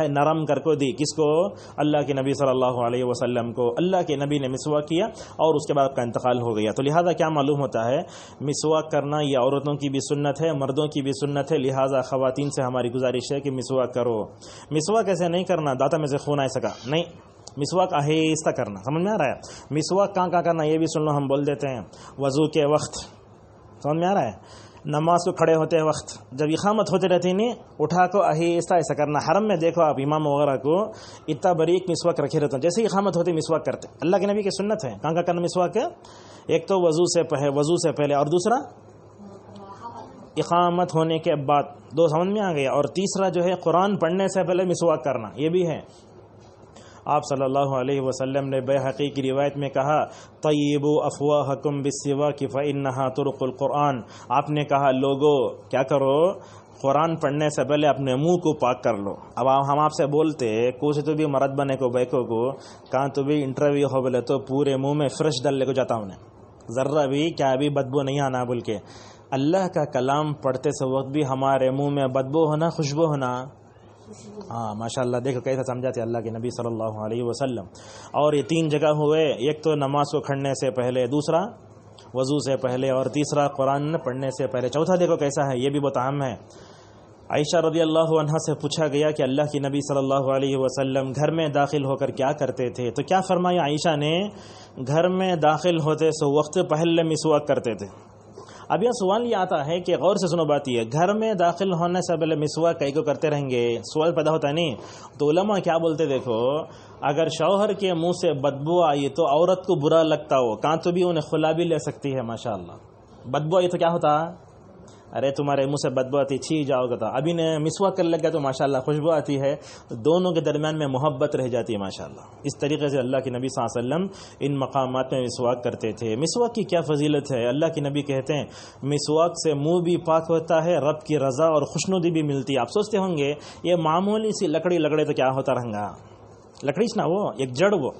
نرم کر کو دی. کس کو؟ اللہ کے نبی صلی اللہ علیہ وسلم کو. اللہ کے نبی نے مسواک کیا اور اس کے بعد کا انتقال ہو گیا. تو لہذا کیا معلوم ہوتا ہے، مسواک کرنا یہ عورتوں کی بھی سنت ہے، مردوں کی بھی سنت ہے. لہذا خواتین سے ہماری گزارش ہے کہ مسواک کرو. مسواک ایسے نہیں کرنا دانتوں میں سے خون آئے سکا، نہیں، مسواک آہستہ کرنا. سمجھ میں آ رہا ہے؟ مسواک کہاں کرنا یہ بھی سن لو، ہم بول دیتے ہیں وضو کے وقت. سمجھ میں آ رہا ہے؟ نماز کو کھڑے ہوتے وقت جب اقامت ہوتے رہتی نہیں، اٹھا کو آہستہ ایسا کرنا. حرم میں دیکھو آپ امام وغیرہ کو اتنا باریک مسواک رکھے رہتے ہیں، جیسے اقامت ہوتی مسواک کرتے. اللہ کے نبی کی سنت ہے. کہاں کرنا مسواک ہے؟ ایک تو وضو سے پہلے، اور دوسرا اقامت ہونے کے بعد. دو سمجھ میں آ گیا. اور تیسرا جو ہے قرآن پڑھنے سے پہلے مسواک کرنا، یہ بھی ہے. آپ صلی اللہ علیہ وسلم نے بیہقی کی روایت میں کہا طیبوا افواہکم بالسواک فانھا طرق القرآن. آپ نے کہا لوگو کیا کرو، قرآن پڑھنے سے پہلے اپنے منہ کو پاک کر لو. اب ہم آپ سے بولتے کوئی تو بھی مرد بنے کو بیکو کو کہاں تو بھی انٹرویو ہو بولے تو پورے منہ میں فرش ڈال لے کو جاتا ہوں، ذرہ بھی کیا بھی بدبو نہیں آنا بول کے. اللہ کا کلام پڑھتے سے وقت بھی ہمارے منہ میں بدبو ہونا، خوشبو ہونا. ہاں ماشاءاللہ دیکھو کیسا سمجھاتے اللہ کے نبی صلی اللہ علیہ وسلم. اور یہ 3 جگہ ہوئے، ایک تو نماز کو کھڑنے سے پہلے، دوسرا وضو سے پہلے، اور تیسرا قرآن پڑھنے سے پہلے. چوتھا دیکھو کیسا ہے، یہ بھی بہت اہم ہے. عائشہ رضی اللہ عنہا سے پوچھا گیا کہ اللہ کے نبی صلی اللہ علیہ وسلم گھر میں داخل ہو کر کیا کرتے تھے؟ تو کیا فرمایا عائشہ نے، گھر میں داخل ہوتے سو وقت پہلے مسواک کرتے تھے. اب یہ سوال یہ آتا ہے کہ غور سے سنو بات یہ، گھر میں داخل ہونے سے پہلے مسواک کئی کو کرتے رہیں گے؟ سوال پیدا ہوتا ہے نہیں. تو علماء کیا بولتے دیکھو، اگر شوہر کے منہ سے بدبو آئی تو عورت کو برا لگتا ہو، کہاں تو بھی انہیں خلا بھی لے سکتی ہے ماشاءاللہ. بدبو آئی تو کیا ہوتا، ارے تمہارے منہ سے بدبو آتی، چھی جاؤ گا. ابھی نے مسواک کر لگا تو ماشاءاللہ خوشبو آتی ہے، دونوں کے درمیان میں محبت رہ جاتی ہے ماشاءاللہ. اس طریقے سے اللہ کے نبی صلی اللہ علیہ وسلم ان مقامات میں مسواک کرتے تھے. مسواک کی کیا فضیلت ہے؟ اللہ کے نبی کہتے ہیں مسواک سے منہ بھی پاک ہوتا ہے، رب کی رضا اور خوشنودی بھی ملتی ہے. آپ سوچتے ہوں گے یہ معمولی سی لکڑی لگڑے تو کیا ہوتا رہے گا، لکڑی نا وہ ایک جڑ، وہ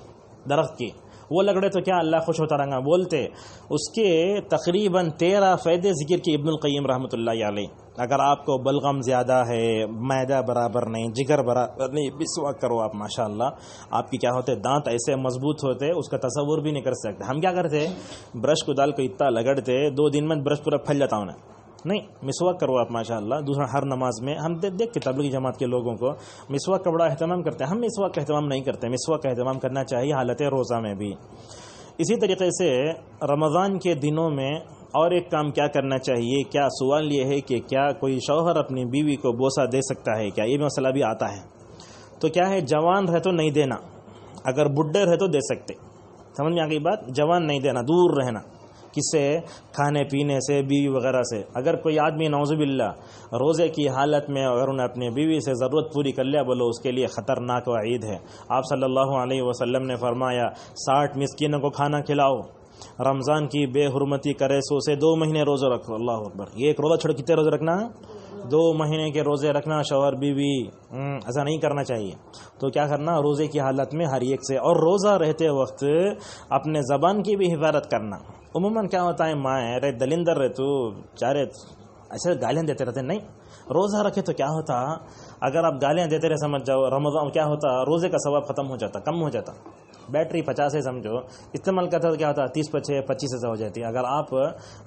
درخت کی وہ لگڑے تو کیا اللہ خوش ہوتا رہا. بولتے اس کے تقریباً 13 فائدے ذکر کی ابن القیم رحمۃ اللہ علیہ. اگر آپ کو بلغم زیادہ ہے، معدہ برابر نہیں، جگر برابر نہیں، مسواک کرو آپ ماشاءاللہ. آپ کی کیا ہوتے دانت ایسے مضبوط ہوتے اس کا تصور بھی نہیں کر سکتے. ہم کیا کرتے، برش کو ڈال کو اتنا لگڑتے 2 دن میں برش پورا پھیل جاتا ہوں. نہیں، مسواک کرو آپ ماشاءاللہ. دوسرا ہر نماز میں ہم دیکھ کے تبلیغی جماعت کے لوگوں کو مسواک کا بڑا اہتمام کرتے ہیں، ہم مسواک کا اہتمام نہیں کرتے. مسواک کا اہتمام کرنا چاہیے حالت روزہ میں بھی. اسی طریقے سے رمضان کے دنوں میں اور ایک کام کیا کرنا چاہیے، کیا سوال یہ ہے کہ کیا کوئی شوہر اپنی بیوی کو بوسہ دے سکتا ہے کیا؟ یہ مسئلہ بھی آتا ہے. تو کیا ہے، جوان رہے تو نہیں دینا، اگر بڈھے رہے تو دے سکتے. سمجھ میں آ گئی بات؟ جوان نہیں دینا، دور رہنا. کس سے؟ کھانے پینے سے، بیوی وغیرہ سے. اگر کوئی آدمی نعوذ باللہ روزے کی حالت میں اگر انہیں اپنی بیوی سے ضرورت پوری کر لیا، بولو اس کے لیے خطرناک وعید ہے. آپ صلی اللہ علیہ وسلم نے فرمایا 60 مسکینوں کو کھانا کھلاؤ. رمضان کی بے حرمتی کرے سو سے 2 مہینے روزہ رکھو. اللہ اکبر. یہ ایک روزہ چھوڑ کتنے روزے رکھنا؟ 2 مہینے کے روزے رکھنا. شوہر بیوی ایسا نہیں کرنا چاہیے. تو کیا کرنا؟ روزے کی حالت میں ہر ایک سے، اور روزہ رہتے وقت اپنے زبان کی بھی حفاظت کرنا. عموماً کیا ہوتا ہے، مائیں رے دلندر رہے تو چارے ایسے گالیاں دیتے رہتے. نہیں، روزہ رکھے تو کیا ہوتا، اگر آپ گالیاں دیتے رہے سمجھ جاؤ رمضان کیا ہوتا، روزے کا ثواب ختم ہو جاتا، کم ہو جاتا. بیٹری 50 ہے سمجھو، استعمال کرتا تو کیا ہوتا 30 پچھے 25 سے ہو جاتی. اگر آپ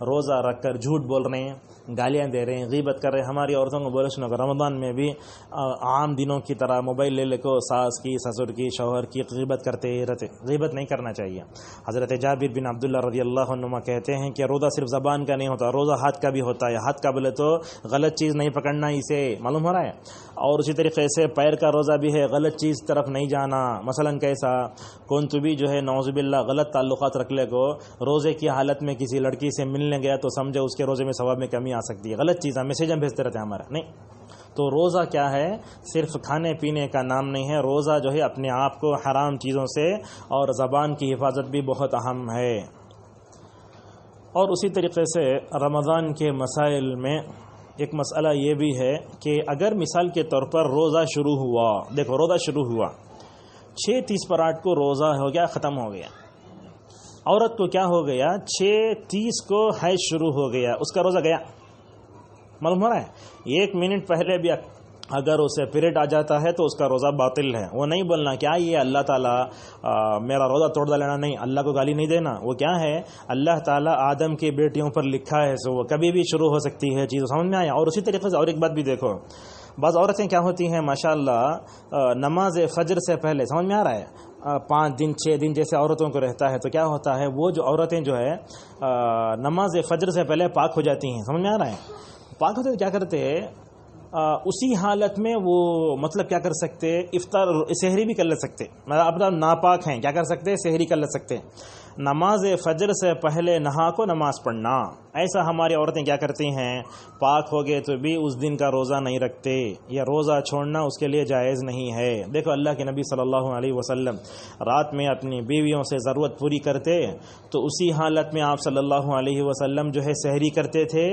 روزہ رکھ کر جھوٹ بول رہے ہیں، گالیاں دے رہے ہیں، غیبت کر رہے ہیں. ہماری عورتوں کو بولے سنو، رمضان میں بھی عام دنوں کی طرح موبائل لے کو ساس کی، سسر کی، شوہر کی غیبت کرتے رہتے. غیبت نہیں کرنا چاہیے. حضرت جابر بن عبداللہ رضی اللہ عنہما کہتے ہیں کہ روزہ صرف زبان کا نہیں ہوتا، روزہ ہاتھ کا بھی ہوتا ہے. ہاتھ کا بولے تو غلط چیز نہیں پکڑنا، اسے معلوم ہو رہا ہے. اور اسی طریقے سے پیر کا روزہ بھی ہے، غلط چیز طرف نہیں جانا. مثلا کیسا، کون تو بھی جو ہے نعوذ باللہ غلط تعلقات رکھ لے کو، روزے کی حالت میں کسی لڑکی سے ملنے گیا تو سمجھے اس کے روزے میں ثواب میں کمی آ سکتی ہے. غلط چیز میسیج ہم بھیجتے رہتے ہیں ہمارا. نہیں، تو روزہ کیا ہے، صرف کھانے پینے کا نام نہیں ہے. روزہ جو ہے اپنے آپ کو حرام چیزوں سے اور زبان کی حفاظت بھی بہت اہم ہے. اور اسی طریقے سے رمضان کے مسائل میں ایک مسئلہ یہ بھی ہے کہ اگر مثال کے طور پر روزہ شروع ہوا، دیکھو روزہ شروع ہوا 6:30 پر 8 کو روزہ ہو گیا، ختم ہو گیا. عورت کو کیا ہو گیا، 6:30 کو حیض شروع ہو گیا، اس کا روزہ گیا. معلوم ہو رہا ہے، 1 منٹ پہلے بھی اگر اسے پیریڈ آ جاتا ہے تو اس کا روزہ باطل ہے. وہ نہیں بولنا کیا یہ اللہ تعالیٰ میرا روزہ توڑ لینا، نہیں، اللہ کو گالی نہیں دینا. وہ کیا ہے، اللہ تعالیٰ آدم کی بیٹیوں پر لکھا ہے، سو وہ کبھی بھی شروع ہو سکتی ہے چیز، سمجھ میں آیا. اور اسی طریقے سے اور ایک بات بھی دیکھو، بعض عورتیں کیا ہوتی ہیں ماشاءاللہ نماز فجر سے پہلے، سمجھ میں آ رہا ہے، 5 دن 6 دن جیسے عورتوں کو رہتا ہے، تو کیا ہوتا ہے وہ جو عورتیں جو ہے نماز فجر سے پہلے پاک ہو جاتی ہیں. سمجھ میں آ رہا ہے، پاک ہوتے کیا کرتے ہیں، اسی حالت میں وہ مطلب کیا کر سکتے، افطار سحری بھی کر لے سکتے. مطلب ناپاک ہیں، کیا کر سکتے، سحری کر لے سکتے. نماز فجر سے پہلے نہا کو نماز پڑھنا، ایسا ہماری عورتیں کیا کرتی ہیں، پاک ہو گئے تو بھی اس دن کا روزہ نہیں رکھتے، یا روزہ چھوڑنا اس کے لیے جائز نہیں ہے. دیکھو اللہ کے نبی صلی اللہ علیہ وسلم رات میں اپنی بیویوں سے ضرورت پوری کرتے تو اسی حالت میں آپ صلی اللہ علیہ وسلم جو ہے سحری کرتے تھے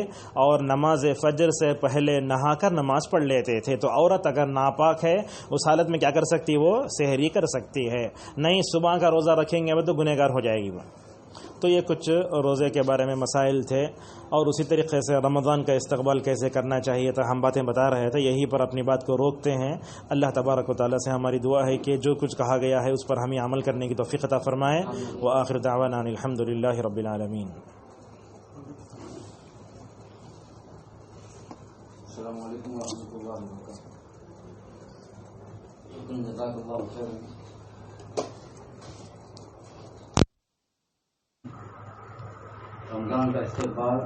اور نماز فجر سے پہلے نہا کر نماز پڑھ لیتے تھے. تو عورت اگر ناپاک ہے اس حالت میں کیا کر سکتی، وہ سحری کر سکتی ہے. نہیں صبح کا روزہ رکھیں گے تو گنہگار ہو جائے گی. تو یہ کچھ روزے کے بارے میں مسائل تھے. اور اسی طریقے سے رمضان کا استقبال کیسے کرنا چاہیے تو ہم باتیں بتا رہے تھے، یہیں پر اپنی بات کو روکتے ہیں. اللہ تبارک و تعالیٰ سے ہماری دعا ہے کہ جو کچھ کہا گیا ہے اس پر ہمیں عمل کرنے کی توفیق عطا فرمائے. وآخر دعوانا ان الحمدللہ رب العالمین. السلام علیکم ورحمۃ اللہ وبرکاتہ. جزاک اللہ خیر. رمضان کا استقبال